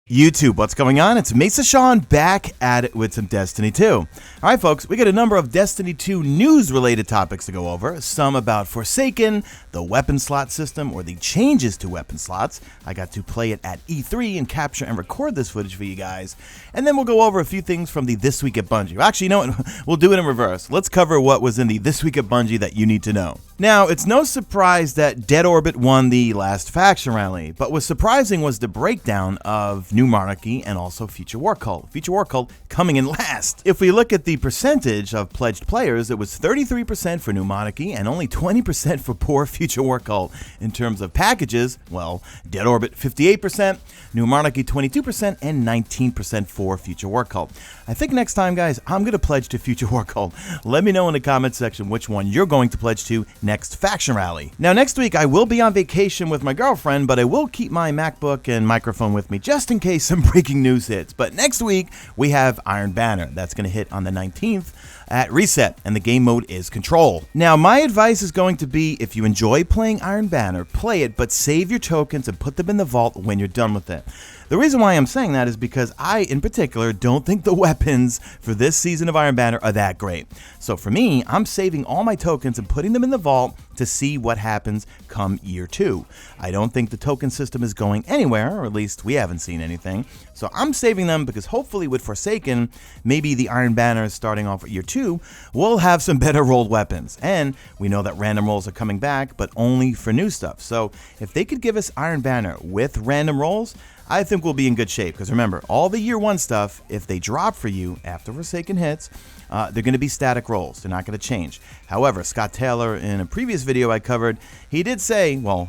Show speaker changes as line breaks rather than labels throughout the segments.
YouTube, what's going on? It's Mesa Sean back at it with some Destiny 2. Alright folks, we got a number of Destiny 2 news related topics to go over. Some about Forsaken, the weapon slot system, or the changes to weapon slots. I got to play it at E3 and capture and record this footage for you guys. And then we'll go over a few things from the This Week at Bungie. Actually, you know what? We'll do it in reverse. Let's cover what was in the This Week at Bungie that you need to know. Now, it's no surprise that Dead Orbit won the last faction rally, but what's surprising was the breakdown of New Monarchy and also Future War Cult. Future War Cult coming in last. If we look at the percentage of pledged players, it was 33% for New Monarchy and only 20% for poor Future War Cult. In terms of packages, well, Dead Orbit 58%, New Monarchy 22%, and 19% for Future War Cult. I think next time, guys, I'm going to pledge to Future War Cult. Let me know in the comment section which one you're going to pledge to next faction rally. Now, next week, I will be on vacation with my girlfriend, but I will keep my MacBook and microphone with me just in case some breaking news hits. But next week, we have Iron Banner. That's going to hit on the 19th at Reset, and the game mode is Control. Now, my advice is going to be, if you enjoy playing Iron Banner, play it, but save your tokens and put them in the vault when you're done with it. The reason why I'm saying that is because I, in particular, don't think the weapons for this season of Iron Banner are that great. So for me, I'm saving all my tokens and putting them in the vault to see what happens come year 2. I don't think the token system is going anywhere, or at least we haven't seen anything. So I'm saving them because hopefully with Forsaken, maybe the Iron Banner starting off at year 2, will have some better rolled weapons. And we know that random rolls are coming back, but only for new stuff. So if they could give us Iron Banner with random rolls, I think we'll be in good shape, because remember, all the year 1 stuff, if they drop for you after Forsaken hits, they're going to be static rolls. They're not going to change. However, Scott Taylor, in a previous video I covered, he did say, well,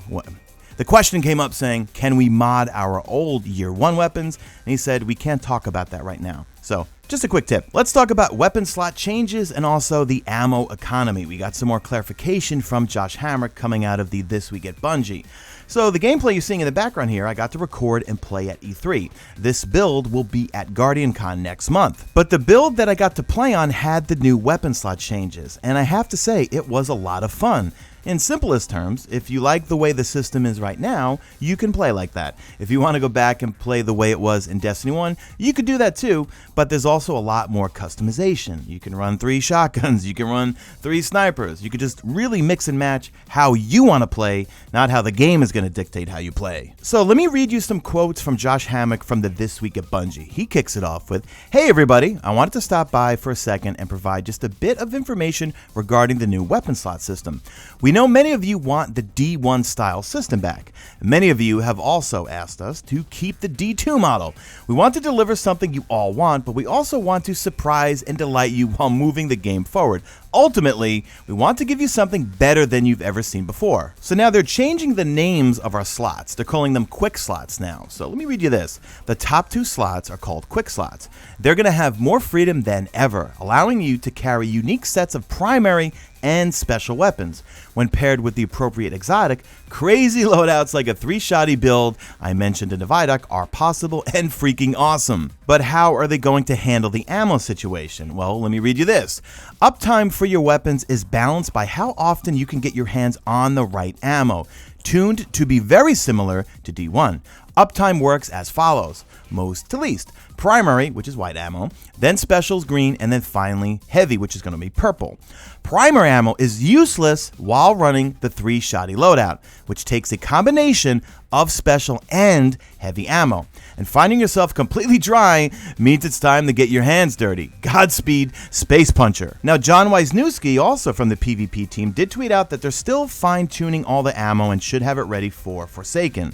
the question came up saying, can we mod our old year 1 weapons? And he said, we can't talk about that right now. So, just a quick tip. Let's talk about weapon slot changes and also the ammo economy. We got some more clarification from Josh Hamrick coming out of the This Week at Bungie. So the gameplay you're seeing in the background here, I got to record and play at E3. This build will be at GuardianCon next month. But the build that I got to play on had the new weapon slot changes, and I have to say, it was a lot of fun. In simplest terms, if you like the way the system is right now, you can play like that. If you want to go back and play the way it was in Destiny 1, you could do that too, but there's also a lot more customization. You can run 3 shotguns, you can run 3 snipers, you could just really mix and match how you want to play, not how the game is going to dictate how you play. So let me read you some quotes from Josh Hamrick from the This Week at Bungie. He kicks it off with, "Hey everybody, I wanted to stop by for a second and provide just a bit of information regarding the new weapon slot system. We know many of you want the D1 style system back. Many of you have also asked us to keep the D2 model. We want to deliver something you all want, but we also want to surprise and delight you while moving the game forward. Ultimately, we want to give you something better than you've ever seen before." So now they're changing the names of our slots. They're calling them quick slots now. So let me read you this. The top 2 slots are called quick slots. They're going to have more freedom than ever, allowing you to carry unique sets of primary and special weapons. When paired with the appropriate exotic, crazy loadouts like a 3-shotty build I mentioned in the Variks are possible and freaking awesome. But how are they going to handle the ammo situation? Well, let me read you this. Uptime for your weapons is balanced by how often you can get your hands on the right ammo, tuned to be very similar to D1. Uptime works as follows: most to least. Primary, which is white ammo, then specials green, and then finally heavy, which is going to be purple. Primary ammo is useless while running the 3-shotty loadout, which takes a combination of special and heavy ammo. And finding yourself completely dry means it's time to get your hands dirty. Godspeed, Space Puncher. Now, John Wisniewski, also from the PvP team, did tweet out that they're still fine-tuning all the ammo and should have it ready for Forsaken.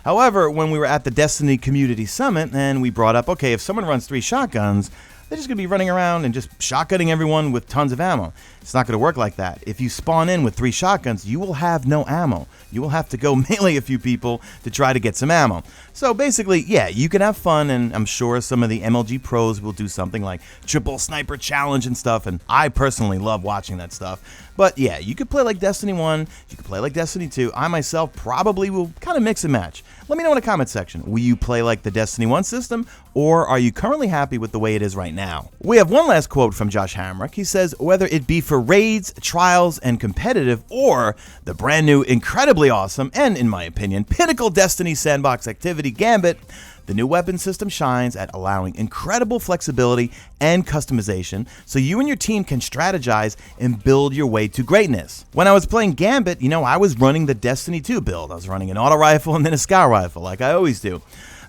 However, when we were at the Destiny Community Summit and we brought up, okay, if someone runs 3 shotguns, they're just going to be running around and just shotgunning everyone with tons of ammo. It's not going to work like that. If you spawn in with 3 shotguns, you will have no ammo. You will have to go melee a few people to try to get some ammo. So basically, yeah, you can have fun, and I'm sure some of the MLG pros will do something like triple sniper challenge and stuff, and I personally love watching that stuff. But yeah, you could play like Destiny 1, you could play like Destiny 2. I myself probably will kind of mix and match. Let me know in the comment section. Will you play like the Destiny 1 system, or are you currently happy with the way it is right now? We have one last quote from Josh Hamrick. He says, "Whether it be for raids, trials, and competitive, or the brand new, incredibly awesome, and in my opinion, pinnacle Destiny sandbox activity, Gambit, The new weapon system shines at allowing incredible flexibility and customization so you and your team can strategize and build your way to greatness. When I was playing Gambit, I was running the Destiny 2 build. I was running an auto rifle and then a scout rifle like I always do.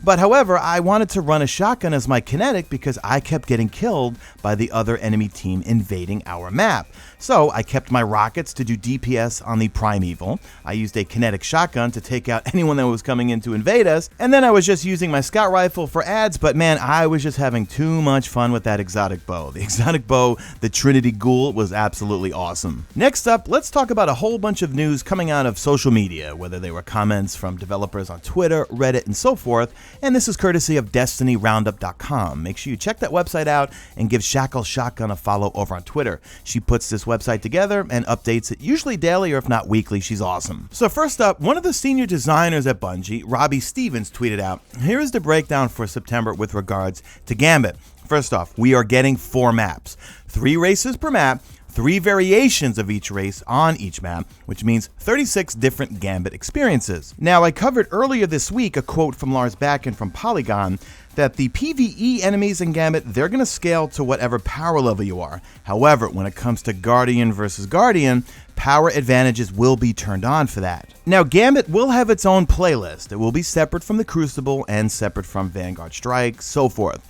But however, I wanted to run a shotgun as my kinetic because I kept getting killed by the other enemy team invading our map. So I kept my rockets to do DPS on the primeval. I used a kinetic shotgun to take out anyone that was coming in to invade us. And then I was just using my scout rifle for ads, but man, I was just having too much fun with that exotic bow. The exotic bow, the Trinity Ghoul, was absolutely awesome. Next up, let's talk about a whole bunch of news coming out of social media, whether they were comments from developers on Twitter, Reddit, and so forth. And this is courtesy of DestinyRoundup.com. Make sure you check that website out and give Shackle Shotgun a follow over on Twitter. She puts this website together and updates it usually daily or if not weekly. She's awesome. So first up, one of the senior designers at Bungie, Robbie Stevens, tweeted out, "Here is the breakdown for September with regards to Gambit. First off, we are getting 4 maps, 3 races per map, 3 variations of each race on each map, which means 36 different Gambit experiences." Now, I covered earlier this week a quote from LAIRS Backend from Polygon that the PvE enemies in Gambit, they're going to scale to whatever power level you are. However, when it comes to Guardian versus Guardian, power advantages will be turned on for that. Now, Gambit will have its own playlist. It will be separate from the Crucible and separate from Vanguard Strike, so forth.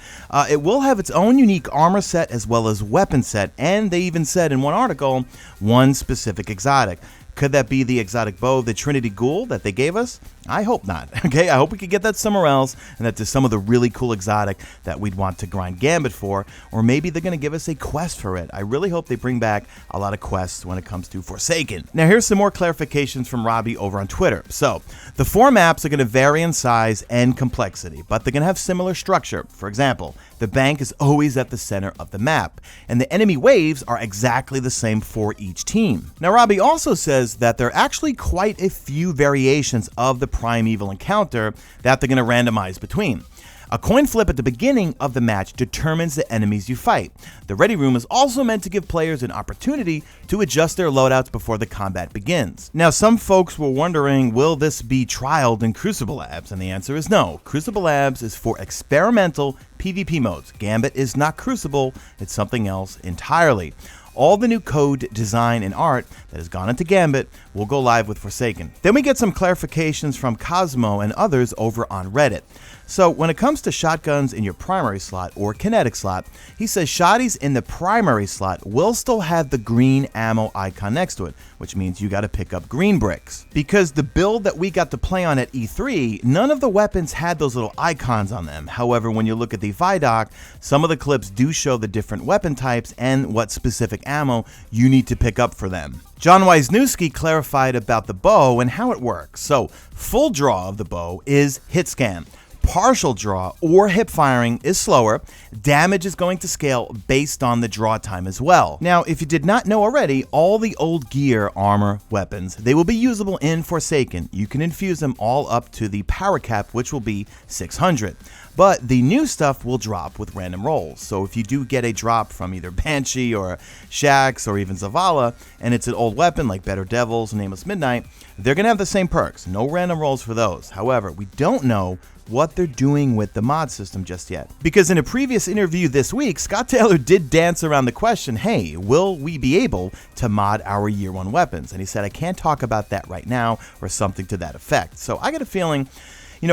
It will have its own unique armor set as well as weapon set, and they even said in one article, one specific exotic. Could that be the exotic bow, the Trinity Ghoul that they gave us? I hope not, okay? I hope we could get that somewhere else and that there's some of the really cool exotic that we'd want to grind Gambit for, or maybe they're going to give us a quest for it. I really hope they bring back a lot of quests when it comes to Forsaken. Now, here's some more clarifications from Robbie over on Twitter. So, the 4 maps are going to vary in size and complexity, but they're going to have similar structure. For example, the bank is always at the center of the map, and the enemy waves are exactly the same for each team. Now, Robbie also says that there are actually quite a few variations of the primeval encounter that they're going to randomize between. A coin flip at the beginning of the match determines the enemies you fight. The ready room is also meant to give players an opportunity to adjust their loadouts before the combat begins. Now, some folks were wondering, will this be trialed in Crucible Labs? And the answer is no. Crucible Labs is for experimental PvP modes. Gambit is not Crucible, it's something else entirely. All the new code, design, and art that has gone into Gambit will go live with Forsaken. Then we get some clarifications from Cosmo and others over on Reddit. So when it comes to shotguns in your primary slot or kinetic slot, he says shotties in the primary slot will still have the green ammo icon next to it, which means you got to pick up green bricks. Because the build that we got to play on at E3, none of the weapons had those little icons on them. However, when you look at the VIDS, some of the clips do show the different weapon types and what specific ammo you need to pick up for them. John Wisniewski clarified about the bow and how it works. So, full draw of the bow is hit scan. Partial draw or hip firing is slower. Damage is going to scale based on the draw time as well. Now, if you did not know already, all the old gear, armor, weapons, they will be usable in Forsaken. You can infuse them all up to the power cap, which will be 600. But the new stuff will drop with random rolls. So if you do get a drop from either Banshee or Shax or even Zavala, and it's an old weapon like Better Devils, Nameless Midnight, they're going to have the same perks. No random rolls for those. However, we don't know what they're doing with the mod system just yet. Because in a previous interview this week, Scott Taylor did dance around the question, hey, will we be able to mod our Year 1 weapons? And he said, I can't talk about that right now, or something to that effect. So I got a feeling,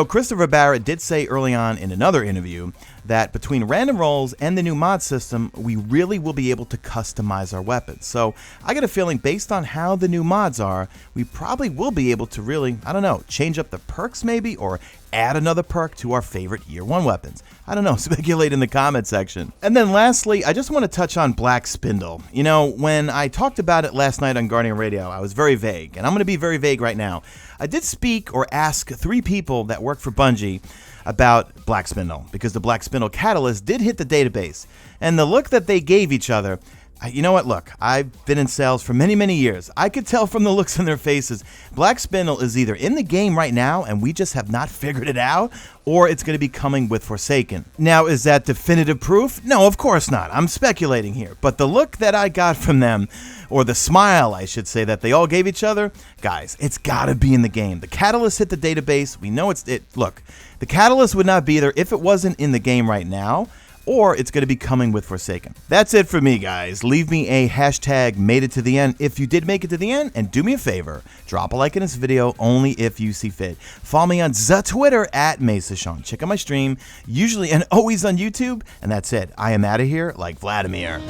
Christopher Barrett did say early on in another interview that between random rolls and the new mod system, we really will be able to customize our weapons. So I got a feeling based on how the new mods are, we probably will be able to really, change up the perks maybe, or add another perk to our favorite Year 1 weapons. I don't know, speculate in the comment section. And then lastly, I just want to touch on Black Spindle. When I talked about it last night on Guardian Radio, I was very vague, and I'm going to be very vague right now. I did speak or ask 3 people that work for Bungie about Black Spindle, because the Black Spindle catalyst did hit the database, and the look that they gave each other, you know what, look, I've been in sales for many, many years. I could tell from the looks on their faces, Black Spindle is either in the game right now and we just have not figured it out, or it's going to be coming with Forsaken. Now, is that definitive proof? No, of course not. I'm speculating here. But the look that I got from them or the smile, I should say, that they all gave each other, guys, it's gotta be in the game. The catalyst hit the database. We know look, the catalyst would not be there if it wasn't in the game right now, or it's going to be coming with Forsaken. That's it for me, guys. Leave me a hashtag made it to the end if you did make it to the end, and do me a favor, drop a like in this video only if you see fit. Follow me on the Twitter at Mesa Sean. Check out my stream, usually and always on YouTube, and that's it. I am out of here like Vladimir.